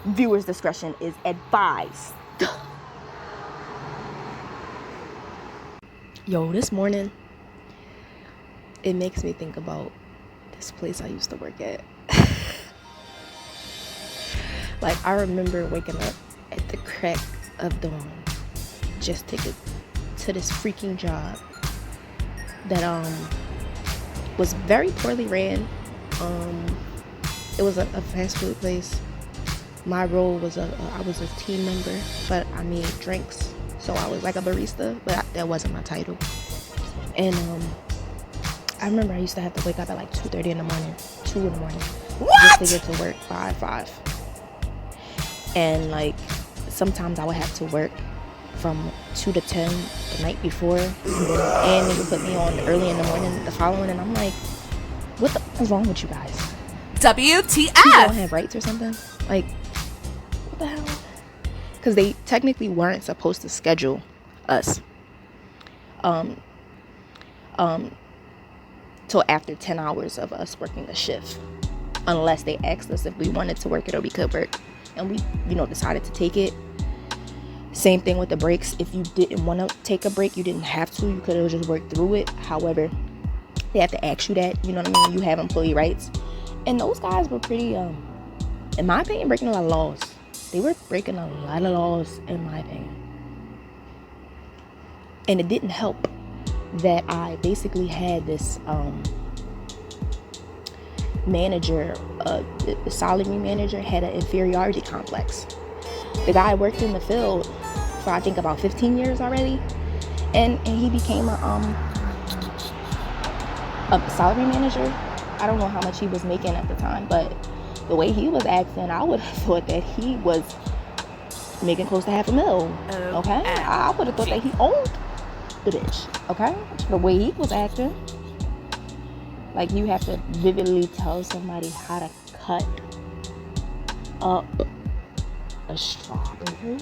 Viewers' discretion is advised. Yo, this morning, it makes me think about this place I used to work at. Like, I remember waking up at the crack of dawn just to get to this freaking job that was very poorly ran. It was a fast food place. My role was I was a team member, but I made drinks, so I was like a barista, but that wasn't my title. And I remember I used to have to wake up at like 2:30 in the morning, 2 in the morning, What? just to get to work by 5. And like sometimes I would have to work from 2 to 10 the night before, and they would put me on early in the morning the following, and I'm like, what the is wrong with you guys? WTH? You don't have rights or something? Like, what the hell? Because they technically weren't supposed to schedule us till after 10 hours of us working a shift, unless they asked us if we wanted to work it or we could work, and we decided to take it. Same thing with the breaks. If you didn't want to take a break, you didn't have to. You could have just worked through it. However, they have to ask you that. You know what I mean? You have employee rights. And those guys were pretty, in my opinion, breaking a lot of laws. They were breaking a lot of laws, in my opinion. And it didn't help that I basically had this manager, the salary manager had an inferiority complex. The guy worked in the field for I think about 15 years already, and he became a salary manager. I don't know how much he was making at the time, but the way he was acting, I would have thought that he was making close to $500,000. Okay, I would have thought that he owned the bitch. Okay, the way he was acting, like you have to vividly tell somebody how to cut up a strawberry.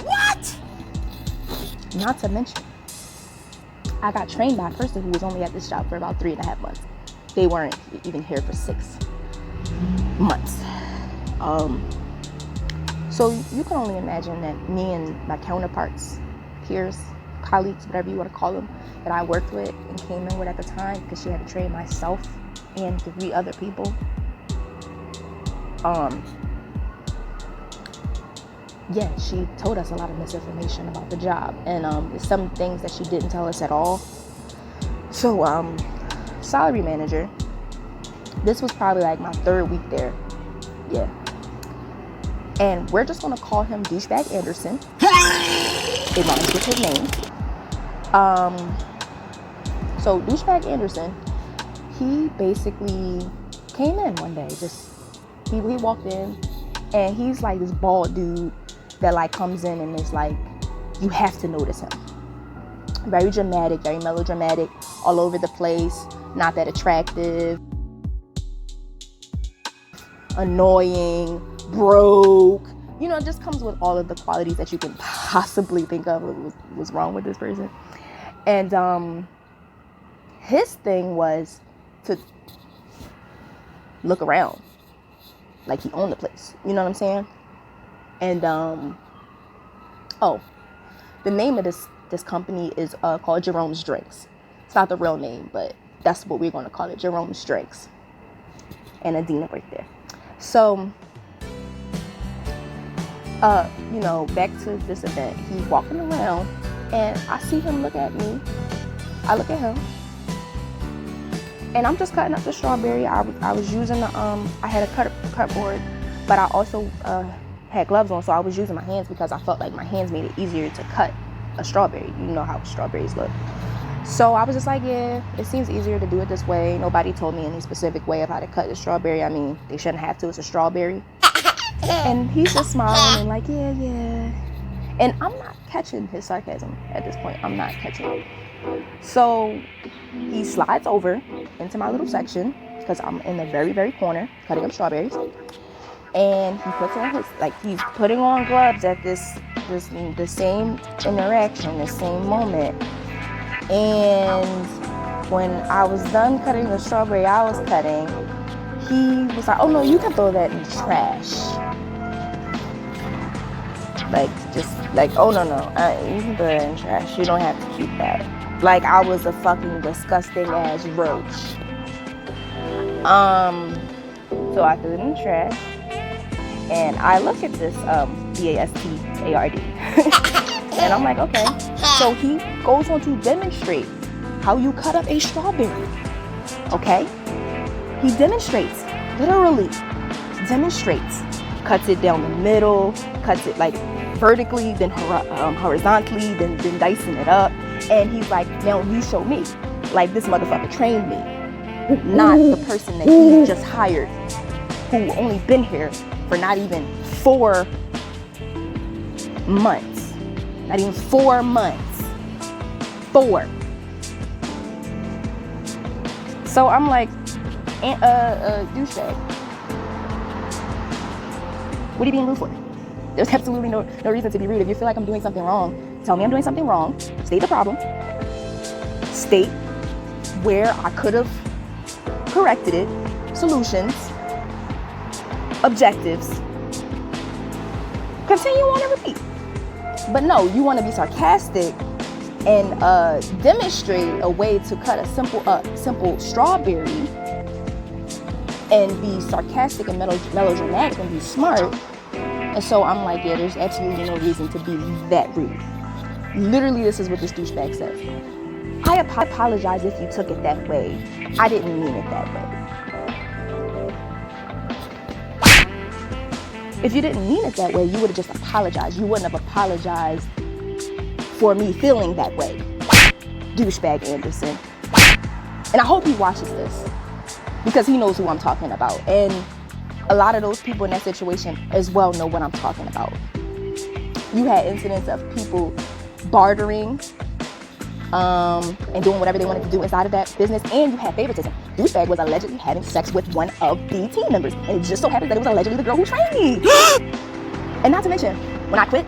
What? Not to mention, I got trained by a person who was only at this job for about 3.5 months. They weren't even here for 6 months. So you can only imagine that me and my counterparts, peers, colleagues, whatever you want to call them, that I worked with and came in with at the time, because she had to train myself and 3 other people. Yeah, she told us a lot of misinformation about the job, and some things that she didn't tell us at all. So, salary manager, this was probably like my 3rd week there. Yeah. And we're just gonna call him Douchebag Anderson. It rhymes with his name. So Douchebag Anderson, he basically came in one day. He walked in, and he's like this bald dude that like comes in and is like, you have to notice him. Very dramatic, very melodramatic, all over the place, not that attractive, annoying, broke. It just comes with all of the qualities that you can possibly think of was wrong with this person. And his thing was to look around like he owned the place. You know what I'm saying? And the name of this company is called Jerome's Drinks. It's not the real name, but that's what we're going to call it, Jerome's Drinks. And Adina right there. So, back to this event. He's walking around, and I see him look at me. I look at him, and I'm just cutting up the strawberry. I was using I had a cut board, but I also had gloves on, so I was using my hands because I felt like my hands made it easier to cut a strawberry. You know how strawberries look. So I was just like, yeah, it seems easier to do it this way. Nobody told me any specific way of how to cut the strawberry. I mean, they shouldn't have to. It's a strawberry. And he's just smiling and like, yeah. And I'm not catching his sarcasm at this point. I'm not catching it. So he slides over into my little section, because I'm in the very, very corner cutting up strawberries. And he puts on he's putting on gloves at the same interaction, the same moment. And when I was done cutting the strawberry I was cutting, he was like, oh no, you can throw that in the trash. Like, just like, oh no, you can throw that in the trash. You don't have to keep that. Like, I was a fucking disgusting ass roach. So I threw it in the trash, and I look at this BASTARD, and I'm like, okay. So he goes on to demonstrate how you cut up a strawberry. Okay, he demonstrates, literally demonstrates, cuts it down the middle, cuts it like vertically, then horizontally, then dicing it up, and he's like, now you show me. Like, this motherfucker trained me, not the person that he just hired, who only been here for not even 4 months. Not even 4 months. 4. So I'm like, douchebag. What are you being rude for? There's absolutely no reason to be rude. If you feel like I'm doing something wrong, tell me I'm doing something wrong. State the problem. State where I could have corrected it. Solutions. Objectives. Continue on and repeat. But no, you want to be sarcastic and demonstrate a way to cut a simple strawberry and be sarcastic and melodramatic and be smart. And so I'm like, yeah, there's absolutely no reason to be that rude. Literally, this is what this douchebag says. I apologize if you took it that way. I didn't mean it that way. If you didn't mean it that way, you would have just apologized. You wouldn't have apologized for me feeling that way. Douchebag Anderson. And I hope he watches this, because he knows who I'm talking about. And a lot of those people in that situation as well know what I'm talking about. You had incidents of people bartering and doing whatever they wanted to do inside of that business, and you had favoritism. Douchebag was allegedly having sex with one of the team members, and it just so happens that it was allegedly the girl who trained me. And not to mention, when I quit,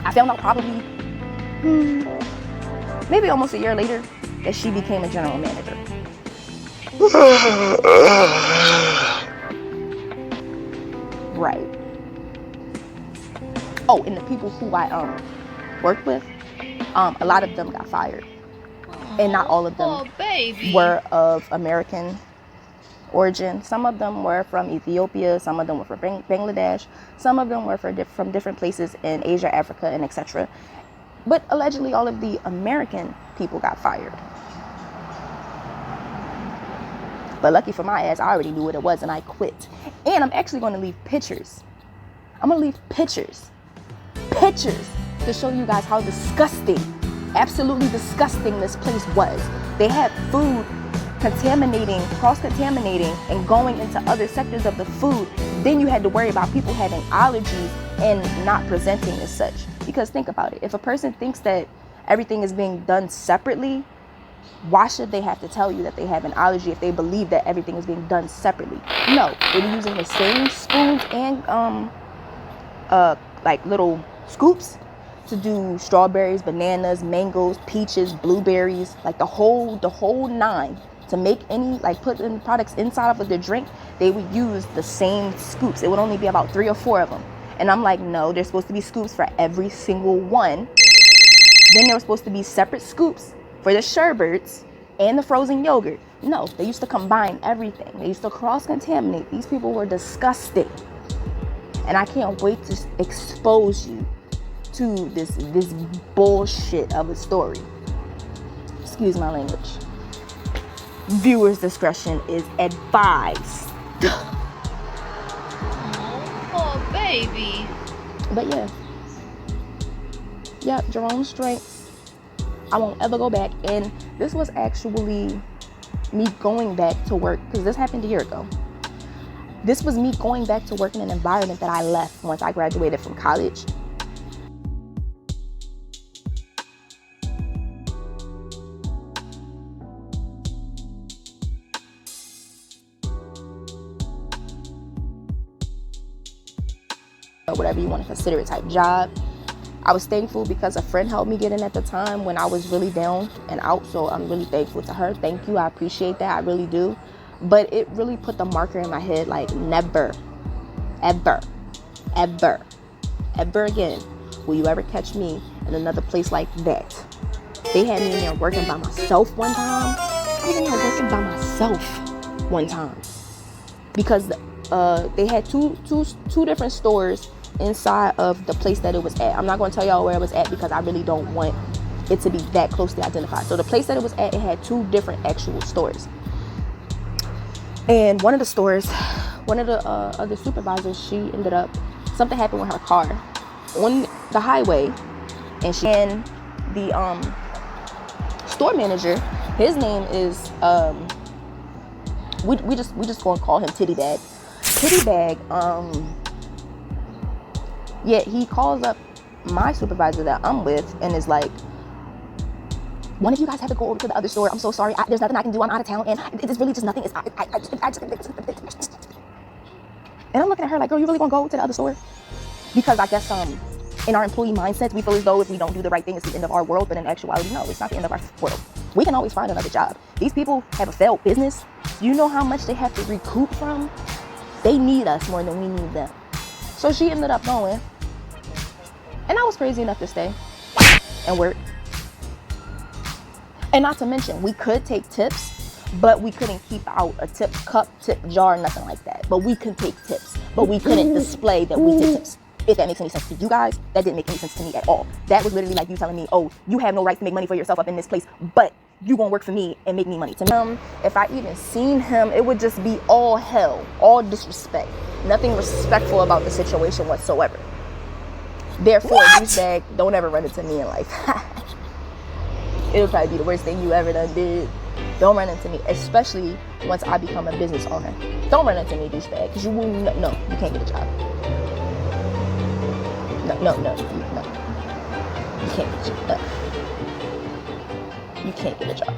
I found out probably maybe almost a year later that she became a general manager. Right. Oh, and the people who I worked with, a lot of them got fired. And not all of them were of American origin. Some of them were from Ethiopia, some of them were from Bangladesh, some of them were from different places in Asia, Africa, and etc. But allegedly all of the American people got fired. But lucky for my ass, I already knew what it was and I quit. And I'm actually going to leave pictures. I'm going to leave pictures to show you guys how disgusting, absolutely disgusting this place was. They had food cross-contaminating and going into other sectors of the food. Then you had to worry about people having allergies and not presenting as such. Because think about it. If a person thinks that everything is being done separately, why should they have to tell you that they have an allergy if they believe that everything is being done separately? No, they're using the same spoons and like little scoops to do strawberries, bananas, mangoes, peaches, blueberries, like the whole 9. To make any, like, put in products inside of the drink, they would use the same scoops. It would only be about 3 or 4 of them. And I'm like, no, there's supposed to be scoops for every single one. Then there were supposed to be separate scoops for the sherbets and the frozen yogurt. No, they used to combine everything. They used to cross-contaminate. These people were disgusting. And I can't wait to expose you to this bullshit of a story. Excuse my language. Viewers' discretion is advised. Oh, baby. But yeah, Jerome's strengths. I won't ever go back. And this was actually me going back to work, because this happened a year ago. This was me going back to work in an environment that I left once I graduated from college. Whatever you want to consider it type job. I was thankful because a friend helped me get in at the time when I was really down and out. So I'm really thankful to her. Thank you. I appreciate that. I really do. But it really put the marker in my head, like, never, ever, ever, ever again will you ever catch me in another place like that. They had me in there working by myself one time. I was in there working by myself one time because they had two different stores inside of the place that it was at. I'm not going to tell y'all where it was at because I really don't want it to be that closely identified. So the place that it was at, it had 2 different actual stores. And one of the stores, one of the other supervisors, she ended up, something happened with her car on the highway, and the store manager, his name is we just gonna call him Titty Bag. Titty Bag, yeah, he calls up my supervisor that I'm with and is like, one of you guys have to go over to the other store. I'm so sorry. There's nothing I can do. I'm out of town, and it's really just nothing. And I'm looking at her like, girl, you really gonna go to the other store? Because I guess in our employee mindsets, we feel as though if we don't do the right thing, it's the end of our world. But in actuality, no, it's not the end of our world. We can always find another job. These people have a failed business. You know how much they have to recoup from? They need us more than we need them. So she ended up going, and I was crazy enough to stay and work. And not to mention, we could take tips, but we couldn't keep out a tip cup, tip jar, nothing like that. But we could take tips, but we couldn't display that we did tips. If that makes any sense to you guys, that didn't make any sense to me at all. That was literally like you telling me, oh, you have no right to make money for yourself up in this place, but you gonna work for me and make me money. To me, if I even seen him, it would just be all hell, all disrespect. Nothing respectful about the situation whatsoever. Therefore, douchebag, don't ever run into me in life. It'll probably be the worst thing you ever done did. Don't run into me, especially once I become a business owner. Don't run into me, douchebag, because you will no, you can't get a job. No. You can't get a job. You can't get a job.